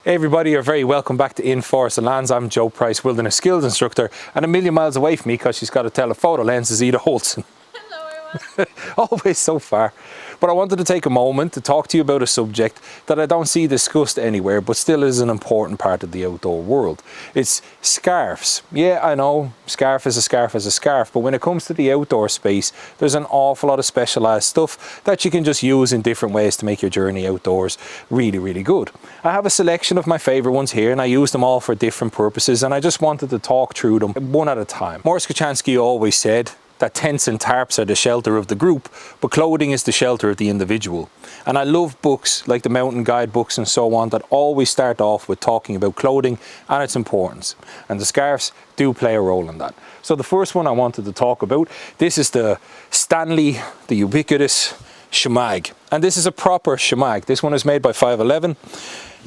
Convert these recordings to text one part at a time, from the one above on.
Hey everybody, you're very welcome back to In Forest and Lands. I'm Joe Price, Wilderness Skills Instructor, and a million miles away from me because she's got a telephoto lens is Ida Holson. Hello everyone. Always so far. But I wanted to take a moment to talk to you about a subject that I don't see discussed anywhere, but still is an important part of the outdoor world. It's scarves. Yeah, I know, scarf is a scarf is a scarf, but when it comes to the outdoor space, there's an awful lot of specialised stuff that you can just use in different ways to make your journey outdoors really, really good. I have a selection of my favourite ones here, and I use them all for different purposes, and I just wanted to talk through them one at a time. Morris Kochanski always said that tents and tarps are the shelter of the group, but clothing is the shelter of the individual. And I love books like the mountain guide books and so on that always start off with talking about clothing and its importance. And the scarves do play a role in that. So the first one I wanted to talk about, this is the Stanley, the ubiquitous Shag. And this is a proper Shag. This one is made by 511,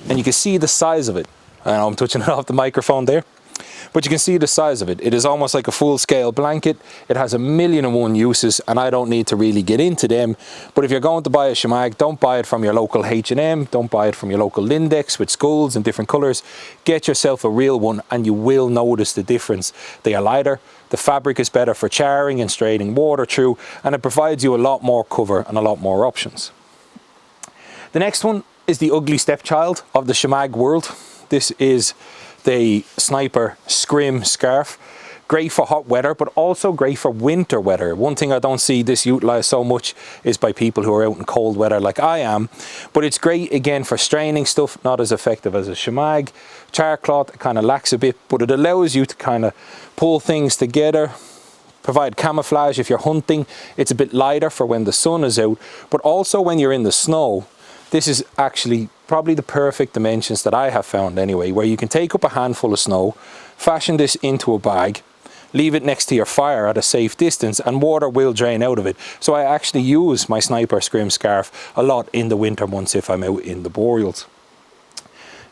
and you can see the size of it. I know I'm touching it off the microphone there. But you can see the size of it. It is almost like a full-scale blanket. It has 1,000,001 uses, and I don't need to really get into them. But if you're going to buy a Shag, don't buy it from your local H&M, don't buy it from your local Lindex with skulls and different colours. Get yourself a real one and you will notice the difference. They are lighter, the fabric is better for charring and straining water through, and it provides you a lot more cover and a lot more options. The next one is the ugly stepchild of the Shag world. This is the Sniper Scrim scarf. Great for hot weather, but also great for winter weather. One thing I don't see this utilised so much is by people who are out in cold weather like I am. But it's great again for straining stuff, not as effective as a Shag. Char cloth, it kind of lacks a bit, but it allows you to kind of pull things together, provide camouflage if you're hunting. It's a bit lighter for when the sun is out, but also when you're in the snow. This is actually probably the perfect dimensions that I have found anyway, where you can take up a handful of snow, fashion this into a bag, leave it next to your fire at a safe distance, and water will drain out of it. So I actually use my Sniper Scrim scarf a lot in the winter months if I'm out in the boreals.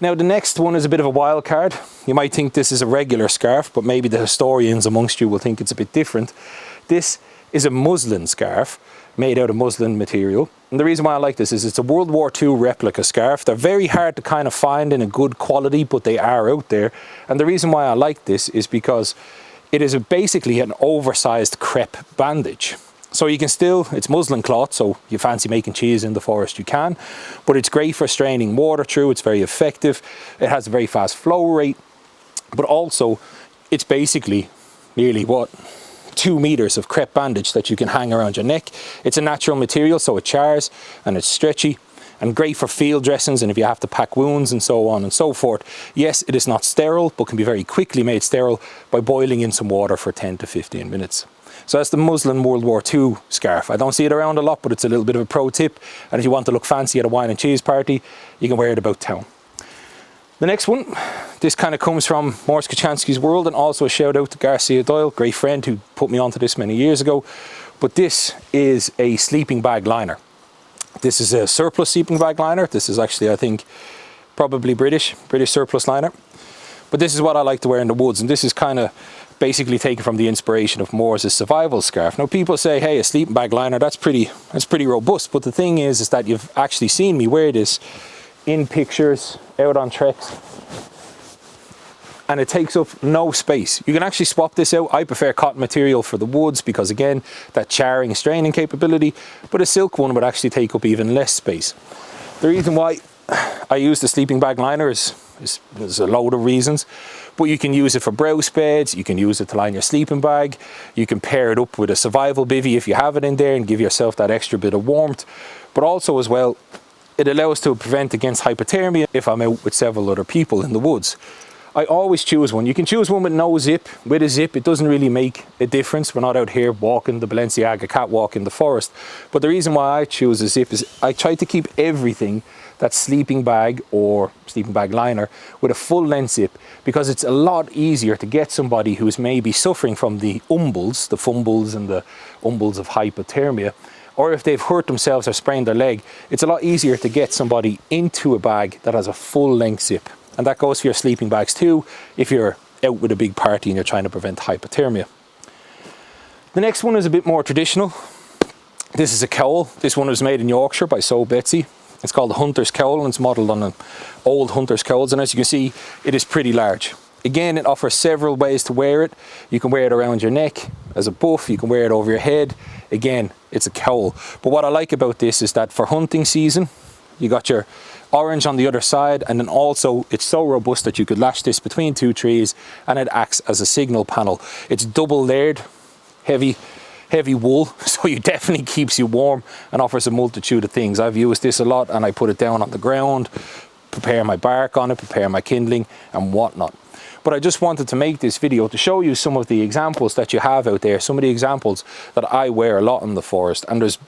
Now the next one is a bit of a wild card. You might think this is a regular scarf, but maybe the historians amongst you will think it's a bit different. This is a muslin scarf made out of muslin material. And the reason why I like this is it's a World War II replica scarf. They're very hard to kind of find in a good quality, but they are out there. And the reason why I like this is because it is basically an oversized crepe bandage. So you can still, it's muslin cloth, so you fancy making cheese in the forest, you can. But it's great for straining water through, it's very effective. It has a very fast flow rate, but also it's basically nearly 2 meters of crepe bandage that you can hang around your neck. It's a natural material, so it chars and it's stretchy and great for field dressings and if you have to pack wounds and so on and so forth. Yes, it is not sterile, but can be very quickly made sterile by boiling in some water for 10 to 15 minutes. So that's the muslin World War II scarf. I don't see it around a lot, but it's a little bit of a pro tip. And if you want to look fancy at a wine and cheese party, you can wear it about town. The next one, this kind of comes from Morris Kochanski's world, and also a shout out to Garcia Doyle, great friend who put me onto this many years ago. But this is a sleeping bag liner. This is a surplus sleeping bag liner. This is actually, I think, probably British surplus liner. But this is what I like to wear in the woods, and this is kind of basically taken from the inspiration of Morris's survival scarf. Now people say, hey, a sleeping bag liner, that's pretty robust. But the thing is that you've actually seen me wear this in pictures, out on treks, and it takes up no space. You can actually swap this out. I prefer cotton material for the woods because again, that charring, straining capability, but a silk one would actually take up even less space. The reason why I use the sleeping bag liner is there's a load of reasons, but you can use it for browse beds, you can use it to line your sleeping bag, you can pair it up with a survival bivvy if you have it in there and give yourself that extra bit of warmth, but also as well, it allows to prevent against hypothermia if I'm out with several other people in the woods. I always choose one. You can choose one with no zip. With a zip, it doesn't really make a difference. We're not out here walking the Balenciaga catwalk in the forest. But the reason why I choose a zip is I try to keep everything that's sleeping bag or sleeping bag liner with a full length zip, because it's a lot easier to get somebody who's maybe suffering from the umbles, the fumbles and the umbles of hypothermia, or if they've hurt themselves or sprained their leg, it's a lot easier to get somebody into a bag that has a full length zip. And that goes for your sleeping bags too, if you're out with a big party and you're trying to prevent hypothermia. The next one is a bit more traditional. This is a cowl. This one was made in Yorkshire by Sew Betsy. It's called the hunter's cowl, and it's modeled on an old hunter's cowls, and as you can see, it is pretty large. Again, it offers several ways to wear it. You can wear it around your neck as a buff, you can wear it over your head. Again, it's a cowl. But what I like about this is that for hunting season, you got your orange on the other side, and then also it's so robust that you could lash this between two trees and it acts as a signal panel. It's double layered, heavy wool, so it definitely keeps you warm and offers a multitude of things. I've used this a lot, and I put it down on the ground, prepare my bark on it, prepare my kindling and whatnot. But I just wanted to make this video to show you some of the examples that you have out there, some of the examples that I wear a lot in the forest, and there's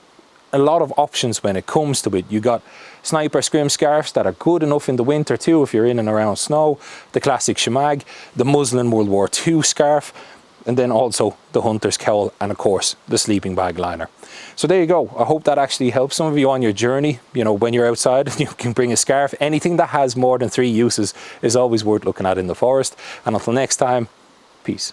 a lot of options when it comes to it. You got sniper scrim scarves that are good enough in the winter too if you're in and around snow, the classic Shag, the Muslin World War II scarf, and then also the hunter's cowl, and of course the sleeping bag liner. So there you go. I hope that actually helps some of you on your journey. You know, when you're outside, you can bring a scarf. Anything that has more than 3 uses is always worth looking at in the forest. And until next time, peace.